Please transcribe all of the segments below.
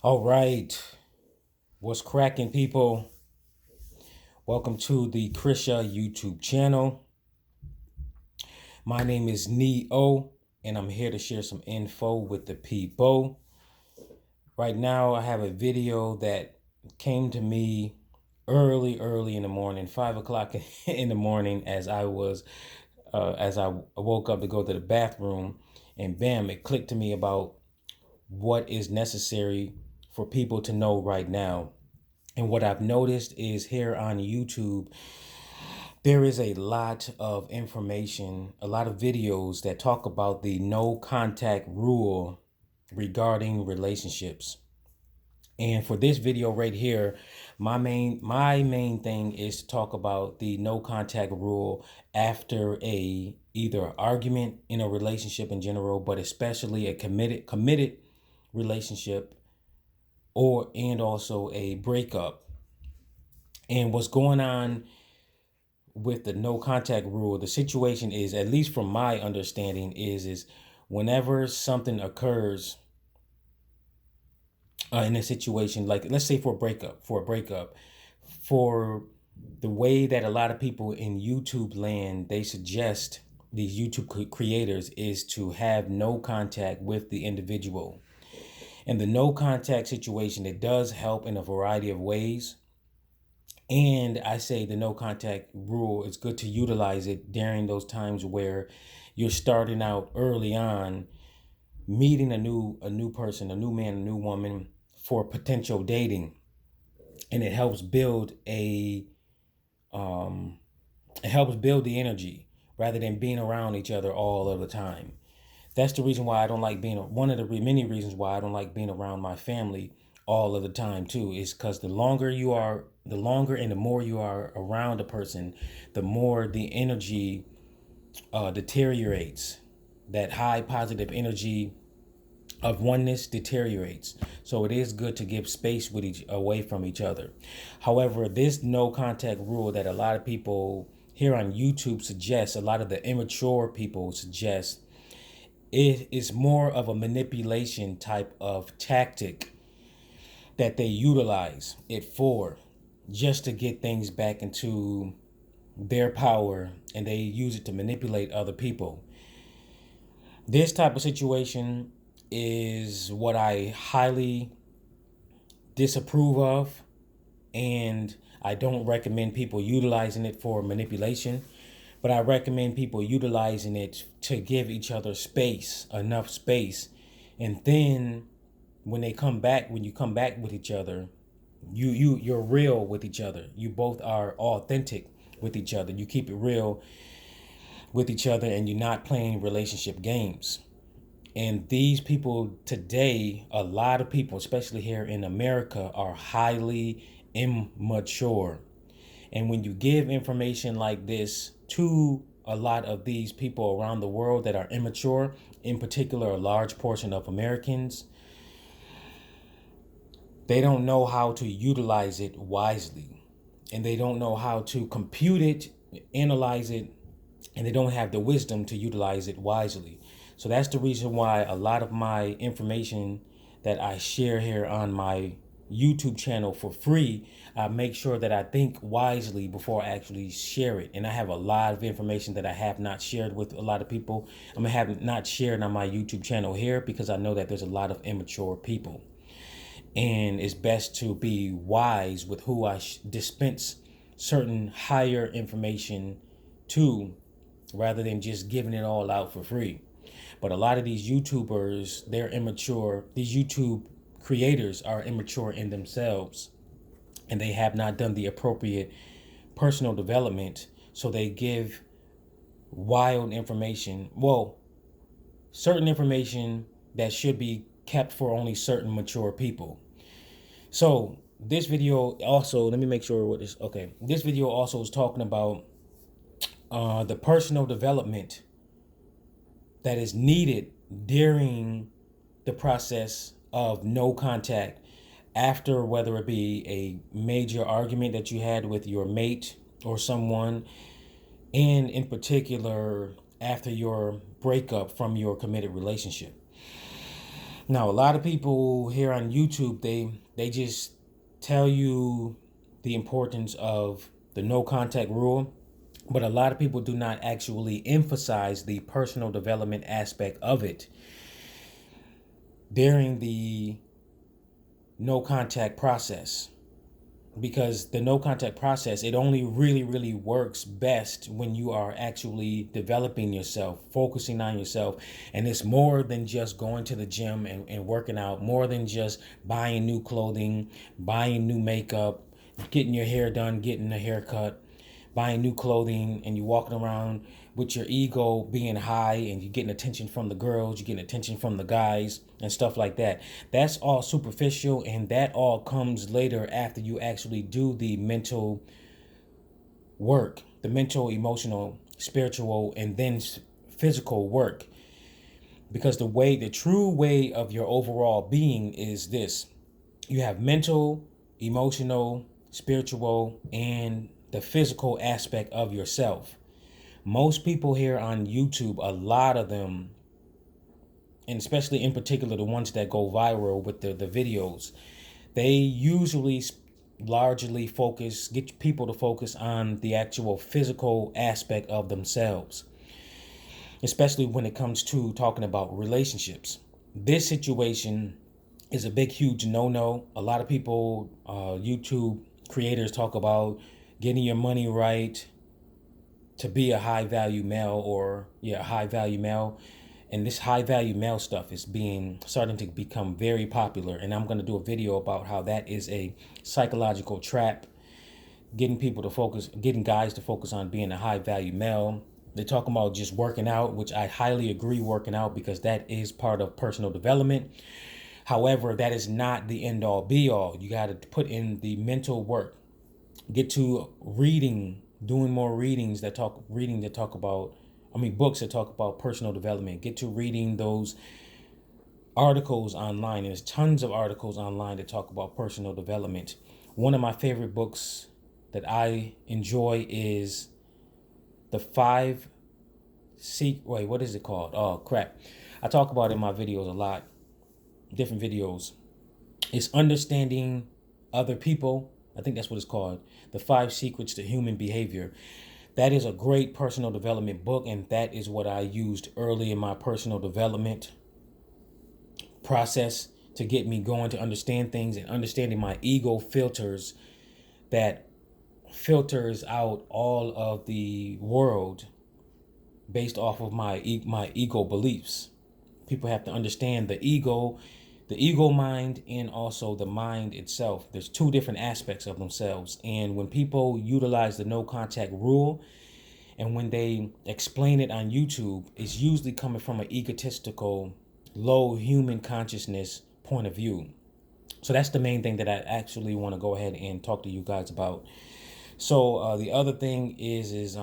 All right. What's cracking, people? Welcome to the C.R.S.A YouTube channel. My name is Neo, and I'm here to share some info with the people. Right now, I have a video that came to me early in the morning, 5 o'clock in the morning, as I woke up to go to the bathroom, and bam, it clicked to me about what is necessary for people to know right now. And what I've noticed is here on YouTube, there is a lot of information, a lot of videos that talk about the no contact rule regarding relationships. And for this video right here, my main thing is to talk about the no contact rule after a either argument in a relationship in general, but especially a committed relationship and also a breakup. And what's going on with the no contact rule, the situation is, at least from my understanding, is whenever something occurs in a situation, like let's say for the way that a lot of people in YouTube land, they suggest, these YouTube creators, is to have no contact with the individual. And the no contact situation, it does help in a variety of ways. And I say the no contact rule, it's good to utilize it during those times where you're starting out early on, meeting a new person, a new man, a new woman, for potential dating. And it helps build the energy rather than being around each other all of the time. That's the reason why I don't like being, one of the many reasons why I don't like being around my family all of the time too, is because the longer and the more you are around a person, the more the energy deteriorates. That high positive energy of oneness deteriorates. So it is good to give space away from each other. However, this no contact rule that a lot of people here on YouTube suggest, a lot of the immature people suggest, it is more of a manipulation type of tactic that they utilize it for, just to get things back into their power, and they use it to manipulate other people. This type of situation is what I highly disapprove of, and I don't recommend people utilizing it for manipulation, but I recommend people utilizing it to give each other space, enough space. And then when you come back with each other, you're real with each other. You both are authentic with each other. You keep it real with each other, and you're not playing relationship games. And these people today, a lot of people, especially here in America, are highly immature. And when you give information like this to a lot of these people around the world that are immature, in particular, a large portion of Americans, they don't know how to utilize it wisely. And they don't know how to compute it, analyze it, and they don't have the wisdom to utilize it wisely. So that's the reason why a lot of my information that I share here on my YouTube channel for free, I make sure that I think wisely before I actually share it. And I have a lot of information that I have not shared with a lot of people. I'm gonna have not shared on my YouTube channel here, because I know that there's a lot of immature people. And it's best to be wise with who I dispense certain higher information to, rather than just giving it all out for free. But a lot of these YouTubers, they're immature. These YouTube creators are immature in themselves, and they have not done the appropriate personal development. So they give wild information. Well, certain information that should be kept for only certain mature people. So this video also, let me make sure what this, okay. This video also is talking about the personal development that is needed during the process of no contact, after, whether it be a major argument that you had with your mate or someone, and in particular after your breakup from your committed relationship. Now, a lot of people here on YouTube, they just tell you the importance of the no contact rule, but a lot of people do not actually emphasize the personal development aspect of it during the no contact process. Because the no contact process, it only really works best when you are actually developing yourself, focusing on yourself. And it's more than just going to the gym and working out, more than just buying new clothing, buying new makeup, getting your hair done, getting a haircut, buying new clothing, and you walking around with your ego being high, and you're getting attention from the girls, you're getting attention from the guys and stuff like that. That's all superficial, and that all comes later after you actually do the mental work, the mental, emotional, spiritual, and then physical work. Because the true way of your overall being is this: you have mental, emotional, spiritual, and the physical aspect of yourself. Most people here on YouTube, a lot of them, and especially in particular the ones that go viral with the videos, they usually largely get people to focus on the actual physical aspect of themselves, especially when it comes to talking about relationships. This situation is a big, huge no-no. A lot of people, YouTube creators, talk about getting your money right to be a high value male, or high value male. And this high value male stuff is starting to become very popular. And I'm going to do a video about how that is a psychological trap, getting guys to focus on being a high value male. They're talking about just working out, which I highly agree, working out, because that is part of personal development. However, that is not the end all be all. You got to put in the mental work. Get to reading, doing more readings that talk about, books that talk about personal development. Get to reading those articles online. There's tons of articles online that talk about personal development. One of my favorite books that I enjoy is the what is it called? Oh crap. I talk about it in my videos a lot, different videos. It's Understanding Other People. I think that's what it's called. The 5 Secrets to Human Behavior. That is a great personal development book, and that is what I used early in my personal development process to get me going, to understand things, and understanding my ego filters that filters out all of the world based off of my ego beliefs. People have to understand the ego mind, and also the mind itself. There's 2 different aspects of themselves. And when people utilize the no contact rule, and when they explain it on YouTube, it's usually coming from an egotistical, low human consciousness point of view. So that's the main thing that I actually want to go ahead and talk to you guys about. So the other thing is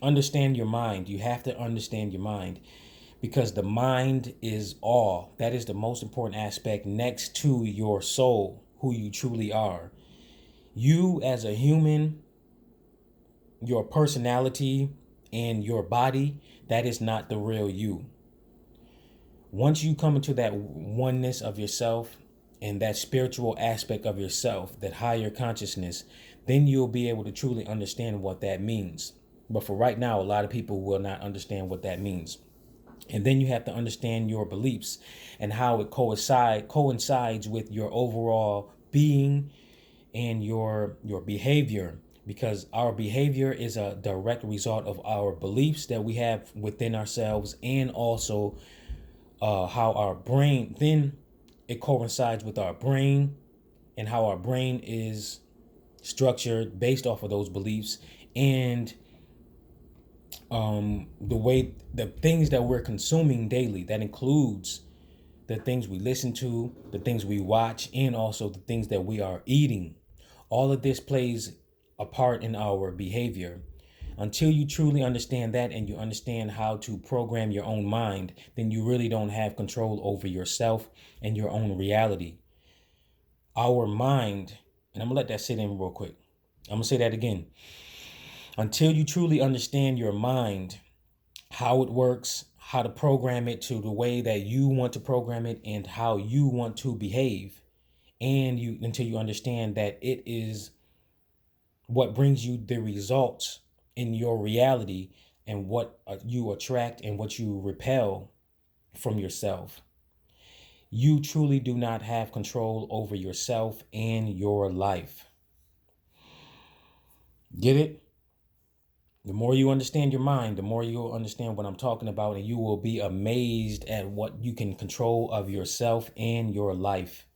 understand your mind. You have to understand your mind, because the mind is all. That is the most important aspect next to your soul, who you truly are. You as a human, your personality and your body, that is not the real you. Once you come into that oneness of yourself and that spiritual aspect of yourself, that higher consciousness, then you'll be able to truly understand what that means. But for right now, a lot of people will not understand what that means. And then you have to understand your beliefs and how it coincides with your overall being and your behavior, because our behavior is a direct result of our beliefs that we have within ourselves, and also how our brain, then it coincides with our brain and how our brain is structured based off of those beliefs, and the things that we're consuming daily. That includes the things we listen to, the things we watch, and also the things that we are eating. All of this plays a part in our behavior. Until you truly understand that, and you understand how to program your own mind, then you really don't have control over yourself and your own reality. Our mind, and I'm gonna let that sit in real quick. I'm gonna say that again. Until you truly understand your mind, how it works, how to program it to the way that you want to program it and how you want to behave, and you until you understand that it is what brings you the results in your reality, and what you attract and what you repel from yourself. You truly do not have control over yourself and your life. Get it? The more you understand your mind, the more you'll understand what I'm talking about, and you will be amazed at what you can control of yourself and your life.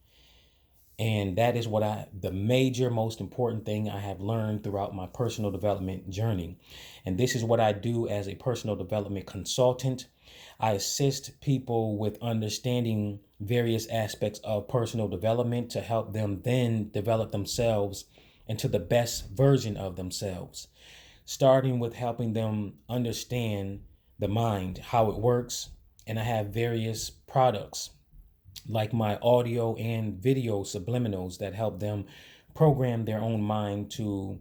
And that is the major, most important thing I have learned throughout my personal development journey. And this is what I do as a personal development consultant. I assist people with understanding various aspects of personal development to help them then develop themselves into the best version of themselves, starting with helping them understand the mind, how it works. And I have various products like my audio and video subliminals that help them program their own mind to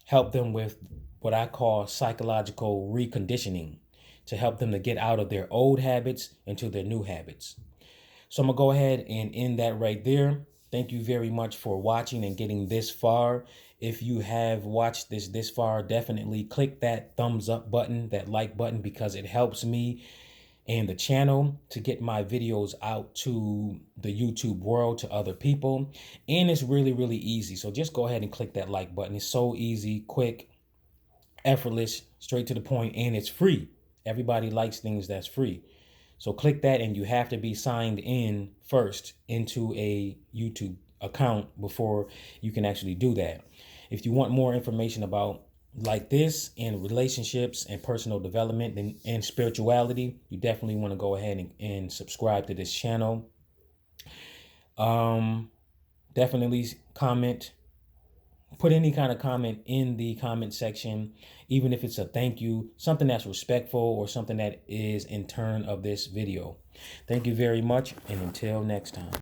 help them with what I call psychological reconditioning, to help them to get out of their old habits into their new habits. So I'm going to go ahead and end that right there. Thank you very much for watching and getting this far. If you have watched this far, definitely click that thumbs up button, that like button, because it helps me and the channel to get my videos out to the YouTube world, to other people. And it's really, really easy. So just go ahead and click that like button. It's so easy, quick, effortless, straight to the point, and it's free. Everybody likes things that's free. So click that, and you have to be signed in first into a YouTube account before you can actually do that. If you want more information about like this and relationships and personal development and spirituality, you definitely want to go ahead and subscribe to this channel. Definitely comment. Put any kind of comment in the comment section, even if it's a thank you, something that's respectful, or something that is in turn of this video. Thank you very much, and until next time.